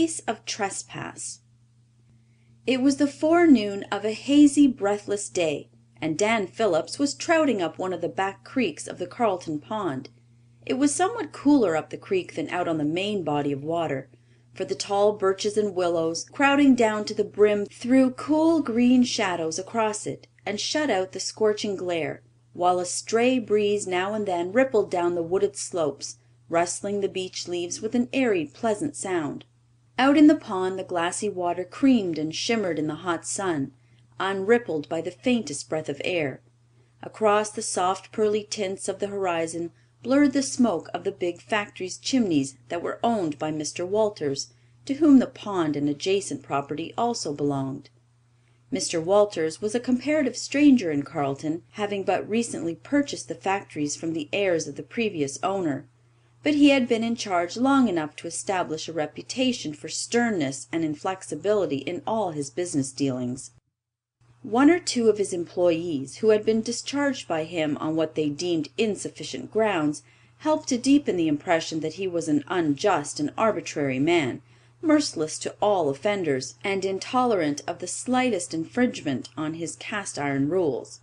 case of Trespass. It was the forenoon of a hazy, breathless day, and Dan Phillips was trouting up one of the back creeks of the Carleton pond. It was somewhat cooler up the creek than out on the main body of water, for the tall birches and willows, crowding down to the brim, threw cool green shadows across it and shut out the scorching glare, while a stray breeze now and then rippled down the wooded slopes, rustling the beech leaves with an airy, pleasant sound. Out in the pond the glassy water creamed and shimmered in the hot sun, unrippled by the faintest breath of air. Across the soft pearly tints of the horizon blurred the smoke of the big factory's chimneys that were owned by Mr. Walters, to whom the pond and adjacent property also belonged. Mr. Walters was a comparative stranger in Carleton, having but recently purchased the factories from the heirs of the previous owner, but he had been in charge long enough to establish a reputation for sternness and inflexibility in all his business dealings. One or two of his employees, who had been discharged by him on what they deemed insufficient grounds, helped to deepen the impression that he was an unjust and arbitrary man, merciless to all offenders, and intolerant of the slightest infringement on his cast iron rules.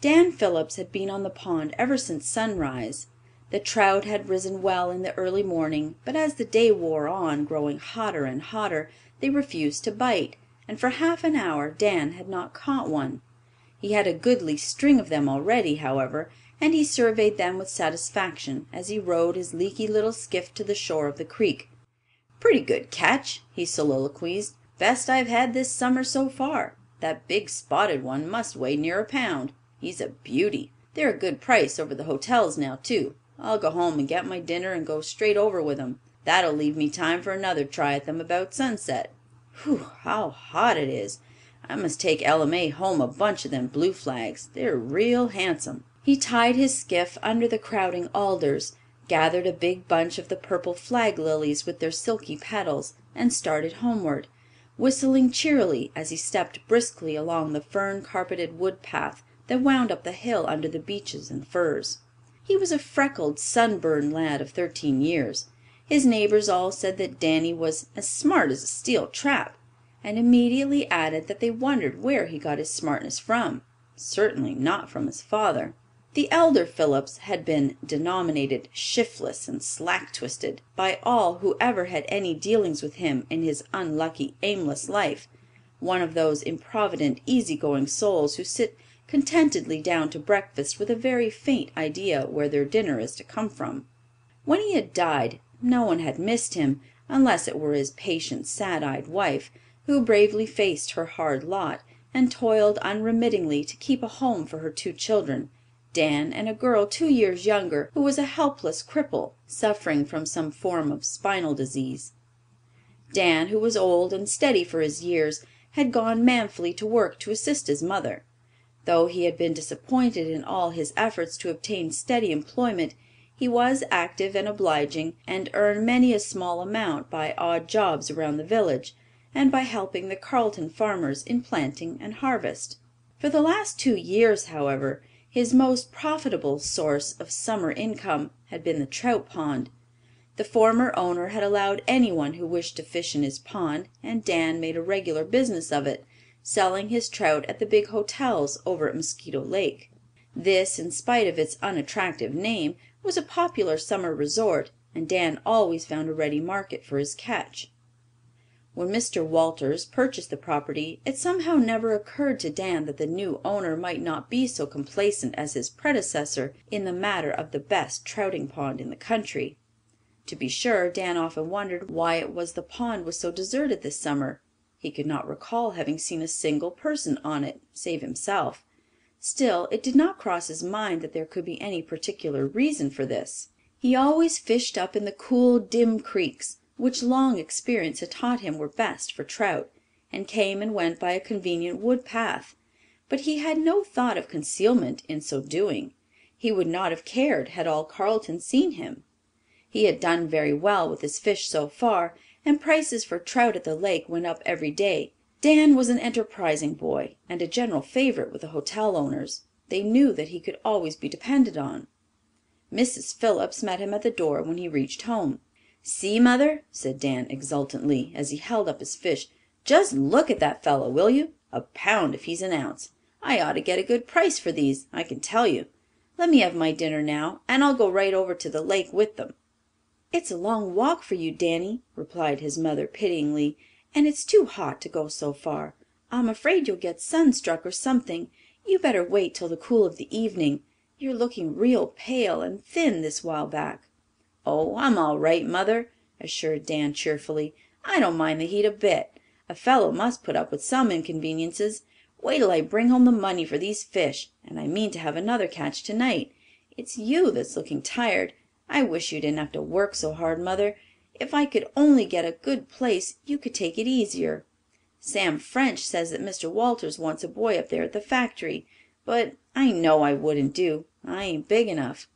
Dan Phillips had been on the pond ever since sunrise. The trout had risen well in the early morning, but as the day wore on, growing hotter and hotter, they refused to bite, and for half an hour Dan had not caught one. He had a goodly string of them already, however, and he surveyed them with satisfaction as he rowed his leaky little skiff to the shore of the creek. "Pretty good catch," he soliloquized. "Best I've had this summer so far. That big spotted one must weigh near a pound. He's a beauty. They're a good price over the hotels now, too. I'll go home and get my dinner and go straight over with 'em. That'll leave me time for another try at them about sunset. Whew, how hot it is! I must take Ella May home a bunch of them blue flags. They're real handsome." He tied his skiff under the crowding alders, gathered a big bunch of the purple flag lilies with their silky petals, and started homeward, whistling cheerily as he stepped briskly along the fern carpeted wood path that wound up the hill under the beeches and firs. He was a freckled, sunburned lad of 13 years. His neighbors all said that Danny was as smart as a steel trap, and immediately added that they wondered where he got his smartness from. Certainly not from his father. The elder Phillips had been denominated shiftless and slack-twisted by all who ever had any dealings with him in his unlucky, aimless life, one of those improvident, easy-going souls who sit contentedly down to breakfast with a very faint idea where their dinner is to come from. When he had died, no one had missed him, unless it were his patient, sad-eyed wife, who bravely faced her hard lot, and toiled unremittingly to keep a home for her 2 children, Dan and a girl 2 years younger, who was a helpless cripple, suffering from some form of spinal disease. Dan, who was old and steady for his years, had gone manfully to work to assist his mother. Though he had been disappointed in all his efforts to obtain steady employment, he was active and obliging, and earned many a small amount by odd jobs around the village, and by helping the Carleton farmers in planting and harvest. For the last 2 years, however, his most profitable source of summer income had been the trout pond. The former owner had allowed anyone who wished to fish in his pond, and Dan made a regular business of it, selling his trout at the big hotels over at Mosquito Lake. This, in spite of its unattractive name, was a popular summer resort, and Dan always found a ready market for his catch. When Mr. Walters purchased the property, it somehow never occurred to Dan that the new owner might not be so complacent as his predecessor in the matter of the best trouting pond in the country. To be sure, Dan often wondered why it was the pond was so deserted this summer. He could not recall having seen a single person on it, save himself. Still, it did not cross his mind that there could be any particular reason for this. He always fished up in the cool, dim creeks, which long experience had taught him were best for trout, and came and went by a convenient wood path. But he had no thought of concealment in so doing. He would not have cared had all Carleton seen him. He had done very well with his fish so far, and prices for trout at the lake went up every day. Dan was an enterprising boy, and a general favorite with the hotel owners. They knew that he could always be depended on. Mrs. Phillips met him at the door when he reached home. "See, Mother," said Dan exultantly, as he held up his fish. "Just look at that fellow, will you? A pound if he's an ounce. I ought to get a good price for these, I can tell you. Let me have my dinner now, and I'll go right over to the lake with them." "It's a long walk for you, Danny," replied his mother pityingly, "and it's too hot to go so far. I'm afraid you'll get sunstruck or something. You better wait till the cool of the evening. You're looking real pale and thin this while back." "Oh, I'm all right, Mother," assured Dan cheerfully. "I don't mind the heat a bit. A fellow must put up with some inconveniences. Wait till I bring home the money for these fish, and I mean to have another catch tonight. It's you that's looking tired. I wish you didn't have to work so hard, Mother. If I could only get a good place you could take it easier. Sam French says that Mr. Walters wants a boy up there at the factory, but I know I wouldn't do. I ain't big enough.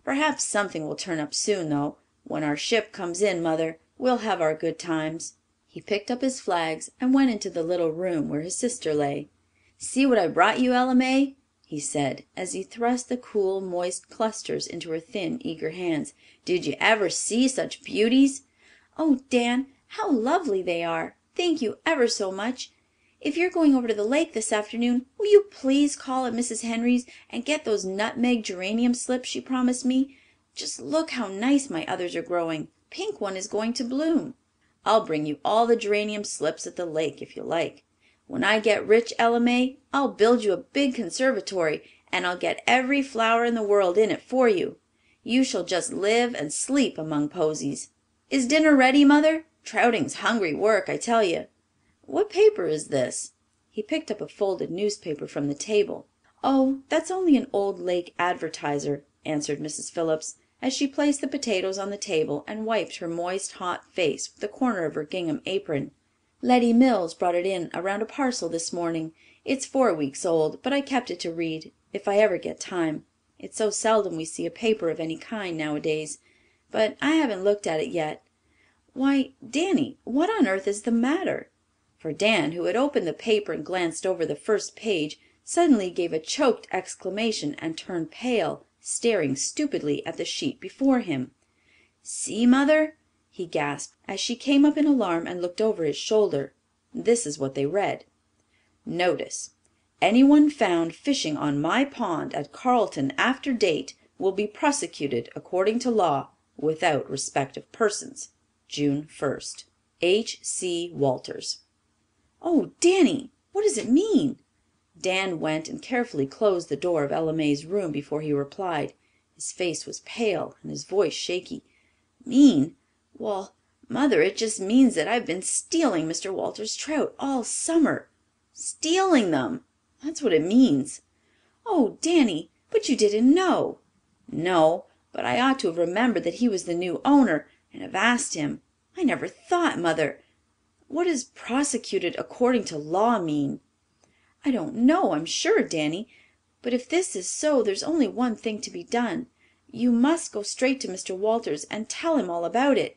Perhaps something will turn up soon, though. When our ship comes in, Mother, we'll have our good times." He picked up his flags and went into the little room where his sister lay. "See what I brought you, Ella May," he said, as he thrust the cool, moist clusters into her thin, eager hands. "Did you ever see such beauties?" "Oh, Dan, how lovely they are! Thank you ever so much. If you're going over to the lake this afternoon, will you please call at Mrs. Henry's and get those nutmeg geranium slips she promised me? Just look how nice my others are growing. Pink one is going to bloom." "I'll bring you all the geranium slips at the lake if you like. When I get rich, Ella May, I'll build you a big conservatory, and I'll get every flower in the world in it for you. You shall just live and sleep among posies. Is dinner ready, Mother? Trouting's hungry work, I tell you. What paper is this?" He picked up a folded newspaper from the table. "Oh, that's only an old lake advertiser," answered Mrs. Phillips, as she placed the potatoes on the table and wiped her moist, hot face with the corner of her gingham apron. "Letty Mills brought it in around a parcel this morning. It's 4 weeks old, but I kept it to read, if I ever get time. It's so seldom we see a paper of any kind nowadays. But I haven't looked at it yet. Why, Danny, what on earth is the matter?" For Dan, who had opened the paper and glanced over the first page, suddenly gave a choked exclamation and turned pale, staring stupidly at the sheet before him. "See, Mother," he gasped, as she came up in alarm and looked over his shoulder. This is what they read: "Notice: anyone found fishing on my pond at Carleton after date will be prosecuted according to law without respect of persons. June 1st. H. C. Walters." "Oh, Danny, what does it mean?" Dan went and carefully closed the door of Ella May's room before he replied. His face was pale and his voice shaky. "Mean? Well, Mother, it just means that I've been stealing Mr. Walters' trout all summer." "Stealing them! That's what it means." "Oh, Danny, but you didn't know." "No, but I ought to have remembered that he was the new owner and have asked him. I never thought, Mother. What does prosecuted according to law mean?" "I don't know, I'm sure, Danny. But if this is so, there's only one thing to be done. You must go straight to Mr. Walters and tell him all about it."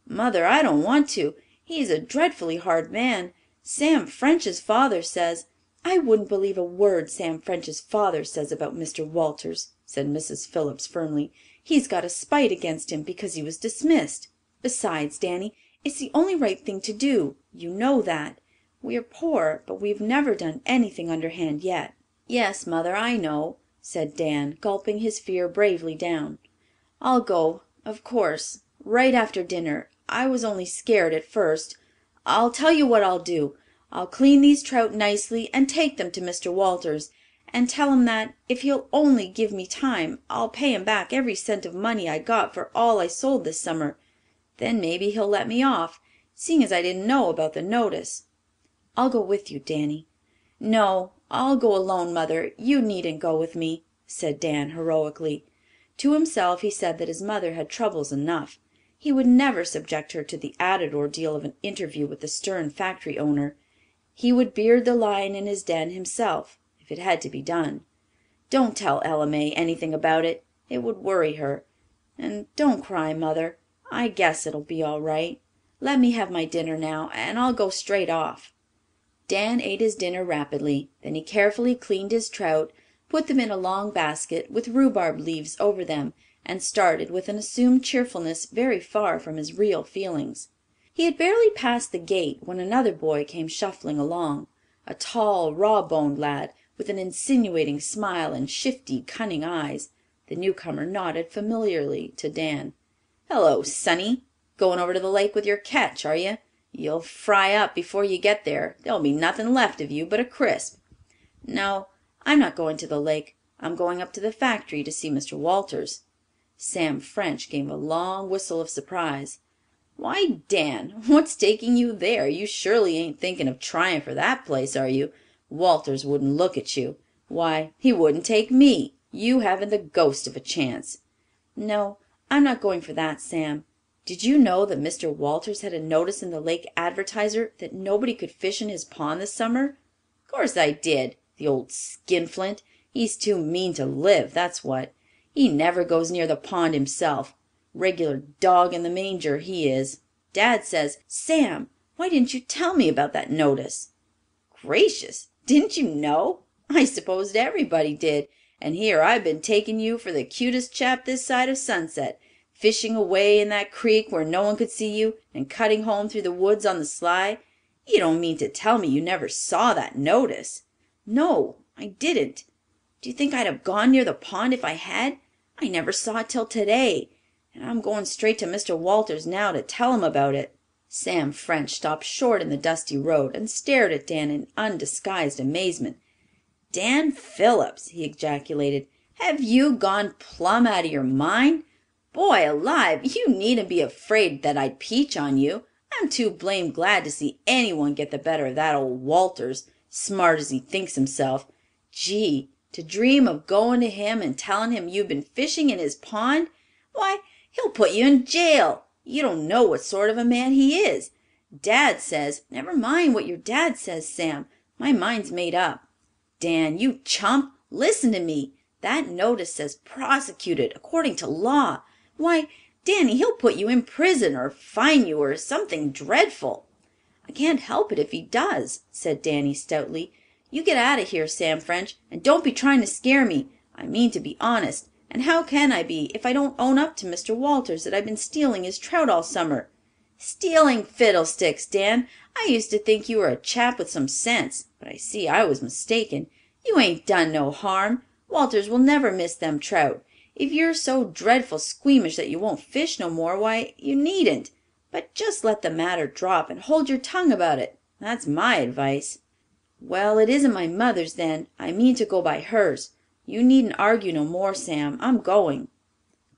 "Mother, I don't want to. He's a dreadfully hard man. Sam French's father says—" "I wouldn't believe a word Sam French's father says about Mr. Walters," said Mrs. Phillips firmly. "He's got a spite against him because he was dismissed. Besides, Danny, it's the only right thing to do. You know that. We are poor, but we've never done anything underhand yet." "Yes, Mother, I know," said Dan, gulping his fear bravely down. "I'll go, of course, right after dinner. I was only scared at first. I'll tell you what I'll do. I'll clean these trout nicely and take them to Mr. Walters, and tell him that, if he'll only give me time, I'll pay him back every cent of money I got for all I sold this summer. Then maybe he'll let me off, seeing as I didn't know about the notice." "I'll go with you, Danny." "No, I'll go alone, Mother. You needn't go with me," said Dan heroically. To himself he said that his mother had troubles enough. He would never subject her to the added ordeal of an interview with the stern factory owner. He would beard the lion in his den himself, if it had to be done. "Don't tell Ella May anything about it. It would worry her. And don't cry, Mother. I guess it'll be all right. Let me have my dinner now, and I'll go straight off." Dan ate his dinner rapidly. Then he carefully cleaned his trout, put them in a long basket with rhubarb leaves over them, and started with an assumed cheerfulness very far from his real feelings. He had barely passed the gate when another boy came shuffling along, a tall, raw-boned lad with an insinuating smile and shifty, cunning eyes. The newcomer nodded familiarly to Dan. "Hello, sonny. Going over to the lake with your catch, are you? You'll fry up before you get there. There'll be nothing left of you but a crisp." "No, I'm not going to the lake. I'm going up to the factory to see Mr. Walters." Sam French gave a long whistle of surprise. "Why, Dan, what's taking you there? You surely ain't thinking of trying for that place, are you? Walters wouldn't look at you. Why, he wouldn't take me. You haven't the ghost of a chance." "No, I'm not going for that, Sam. Did you know that Mr. Walters had a notice in the Lake Advertiser that nobody could fish in his pond this summer?" "Course I did. The old skinflint. He's too mean to live, that's what. He never goes near the pond himself. Regular dog in the manger, he is. Dad says—" "Sam, why didn't you tell me about that notice?" "Gracious, didn't you know? I supposed everybody did, and here I've been taking you for the cutest chap this side of sunset, fishing away in that creek where no one could see you, and cutting home through the woods on the sly. You don't mean to tell me you never saw that notice?" "No, I didn't. Do you think I'd have gone near the pond if I had? I never saw it till today, and I'm going straight to Mr. Walters now to tell him about it." Sam French stopped short in the dusty road and stared at Dan in undisguised amazement. "Dan Phillips!" he ejaculated. "Have you gone plumb out of your mind? Boy alive, you needn't be afraid that I'd peach on you. I'm too blamed glad to see anyone get the better of that old Walters, smart as he thinks himself. Gee, to dream of going to him and telling him you've been fishing in his pond! Why, he'll put you in jail. You don't know what sort of a man he is. Dad says—" "Never mind what your dad says, Sam. My mind's made up." "Dan, you chump, listen to me. That notice says prosecuted according to law. Why, Danny, he'll put you in prison or fine you or something dreadful." "I can't help it if he does," said Danny stoutly. "You get out of here, Sam French, and don't be trying to scare me. I mean to be honest, and how can I be if I don't own up to Mr. Walters that I've been stealing his trout all summer?" "Stealing fiddlesticks, Dan. I used to think you were a chap with some sense, but I see I was mistaken. You ain't done no harm. Walters will never miss them trout. If you're so dreadful squeamish that you won't fish no more, why, you needn't. But just let the matter drop and hold your tongue about it. That's my advice." "Well, it isn't my mother's then. I mean to go by hers. You needn't argue no more, Sam. I'm going."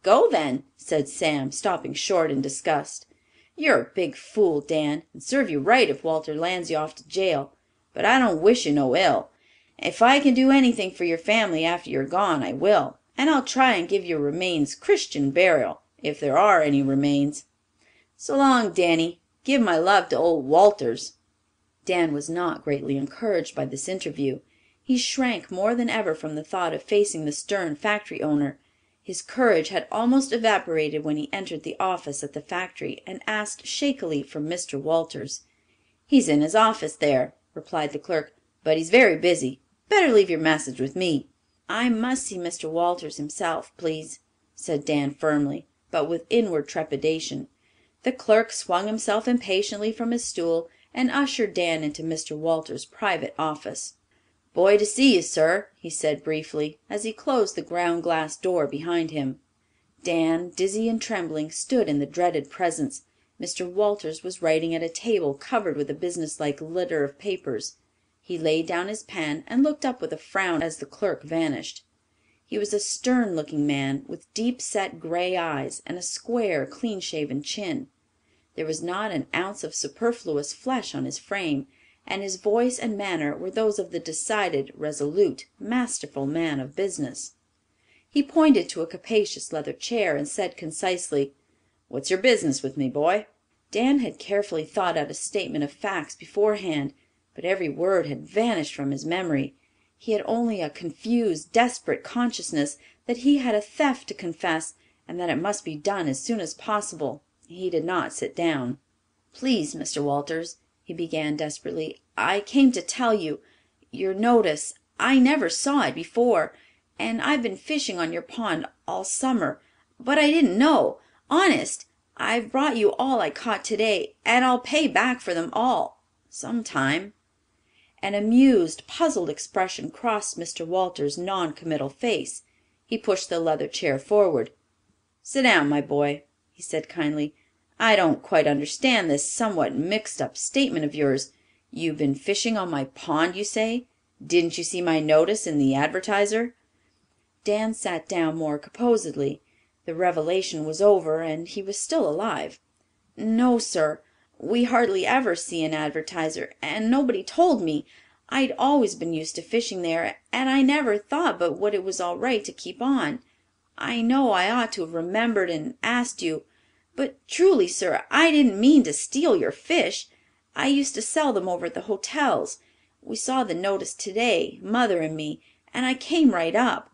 "Go then," said Sam, stopping short in disgust. "You're a big fool, Dan, and serve you right if Walter lands you off to jail. But I don't wish you no ill. If I can do anything for your family after you're gone, I will, and I'll try and give your remains Christian burial, if there are any remains. So long, Danny. Give my love to old Walters." Dan was not greatly encouraged by this interview. He shrank more than ever from the thought of facing the stern factory owner. His courage had almost evaporated when he entered the office at the factory and asked shakily for Mr. Walters. "He's in his office there," replied the clerk, "but he's very busy. Better leave your message with me." "I must see Mr. Walters himself, please," said Dan firmly, but with inward trepidation. The clerk swung himself impatiently from his stool and ushered Dan into Mr. Walters' private office. "Boy to see you, sir," he said briefly, as he closed the ground glass door behind him. Dan, dizzy and trembling, stood in the dreaded presence. Mr. Walters was writing at a table covered with a businesslike litter of papers. He laid down his pen and looked up with a frown as the clerk vanished. He was a stern-looking man with deep-set gray eyes and a square, clean-shaven chin. There was not an ounce of superfluous flesh on his frame, and his voice and manner were those of the decided, resolute, masterful man of business. He pointed to a capacious leather chair and said concisely, "What's your business with me, boy?" Dan had carefully thought out a statement of facts beforehand, but every word had vanished from his memory. He had only a confused, desperate consciousness that he had a theft to confess and that it must be done as soon as possible. He did not sit down. "Please, Mr. Walters," he began desperately, "I came to tell you. Your notice, I never saw it before, and I've been fishing on your pond all summer. But I didn't know. Honest, I've brought you all I caught today, and I'll pay back for them all sometime." An amused, puzzled expression crossed Mr. Walters's non-committal face. He pushed the leather chair forward. "Sit down, my boy," he said kindly. "I don't quite understand this somewhat mixed-up statement of yours. You've been fishing on my pond, you say? Didn't you see my notice in the Advertiser?" Dan sat down more composedly. The revelation was over, and he was still alive. "No, sir. We hardly ever see an Advertiser, and nobody told me. I'd always been used to fishing there, and I never thought but what it was all right to keep on. I know I ought to have remembered and asked you. But truly, sir, I didn't mean to steal your fish. I used to sell them over at the hotels. We saw the notice today, Mother and me, and I came right up.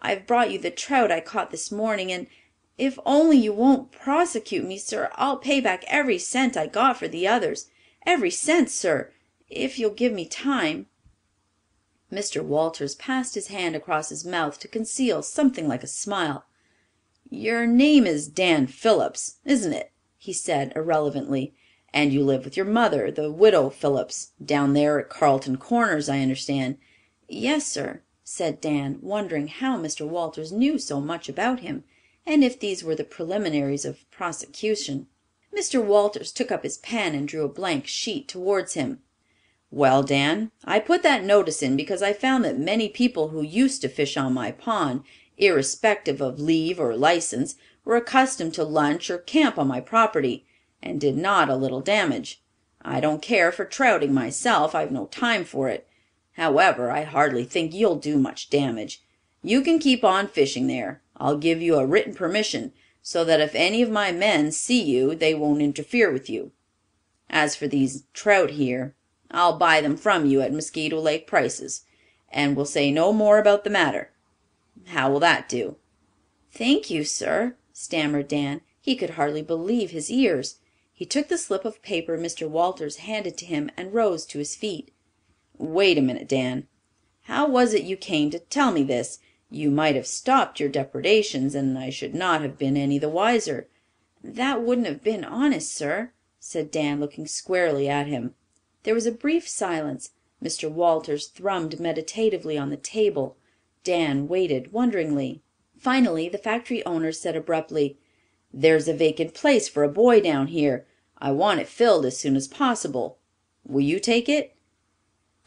I've brought you the trout I caught this morning, and if only you won't prosecute me, sir, I'll pay back every cent I got for the others. Every cent, sir, if you'll give me time." Mr. Walters passed his hand across his mouth to conceal something like a smile. "Your name is Dan Phillips, isn't it?" he said irrelevantly. "And you live with your mother, the widow Phillips, down there at Carlton Corners, I understand." "Yes, sir," said Dan, wondering how Mr. Walters knew so much about him, and if these were the preliminaries of prosecution. Mr. Walters took up his pen and drew a blank sheet towards him. "Well, Dan, I put that notice in because I found that many people who used to fish on my pond, irrespective of leave or license, were accustomed to lunch or camp on my property, and did not a little damage. I don't care for trouting myself. I've no time for it. However, I hardly think you'll do much damage. You can keep on fishing there. I'll give you a written permission, so that if any of my men see you they won't interfere with you. As for these trout here, I'll buy them from you at Mosquito Lake prices, and will say no more about the matter. How will that do?" "Thank you, sir," stammered Dan. He could hardly believe his ears. He took the slip of paper Mr. Walters handed to him and rose to his feet. "Wait a minute, Dan. How was it you came to tell me this? You might have stopped your depredations, and I should not have been any the wiser." "That wouldn't have been honest, sir," said Dan, looking squarely at him. There was a brief silence. Mr. Walters thrummed meditatively on the table. Dan waited wonderingly. Finally the factory owner said abruptly, "There's a vacant place for a boy down here. I want it filled as soon as possible. Will you take it?"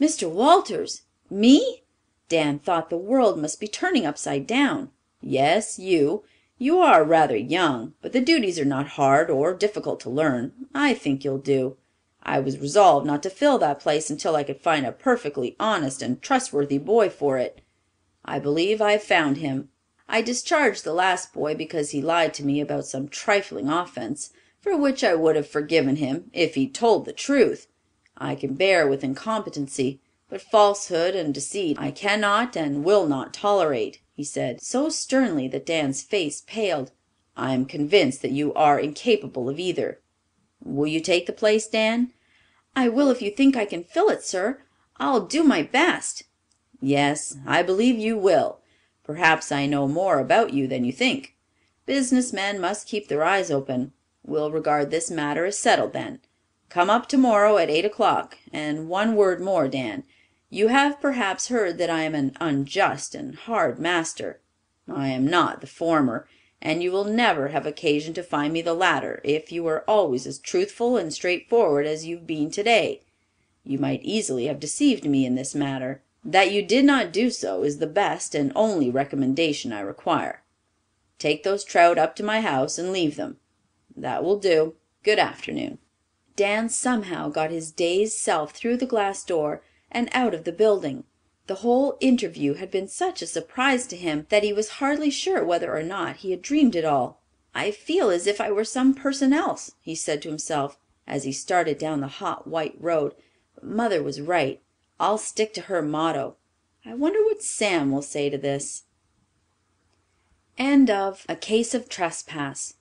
"Mr. Walters! Me?" Dan thought the world must be turning upside down. "Yes, you. You are rather young, but the duties are not hard or difficult to learn. I think you'll do. I was resolved not to fill that place until I could find a perfectly honest and trustworthy boy for it. I believe I've found him. I discharged the last boy because he lied to me about some trifling offense, for which I would have forgiven him if he'd told the truth. I can bear with incompetency, but falsehood and deceit I cannot and will not tolerate," he said, so sternly that Dan's face paled. "I am convinced that you are incapable of either. Will you take the place, Dan?" "I will if you think I can fill it, sir. I'll do my best." "Yes, I believe you will. Perhaps I know more about you than you think. Business men must keep their eyes open. We'll regard this matter as settled then. Come up tomorrow at 8 o'clock. And one word more, Dan. You have perhaps heard that I am an unjust and hard master. I am not the former, and you will never have occasion to find me the latter if you are always as truthful and straightforward as you've been today. You might easily have deceived me in this matter. That you did not do so is the best and only recommendation I require. Take those trout up to my house and leave them. That will do. Good afternoon." Dan somehow got his dazed self through the glass door and out of the building. The whole interview had been such a surprise to him that he was hardly sure whether or not he had dreamed it all. "I feel as if I were some person else," he said to himself, as he started down the hot white road. "But Mother was right. I'll stick to her motto. I wonder what Sam will say to this." End of A Case of Trespass,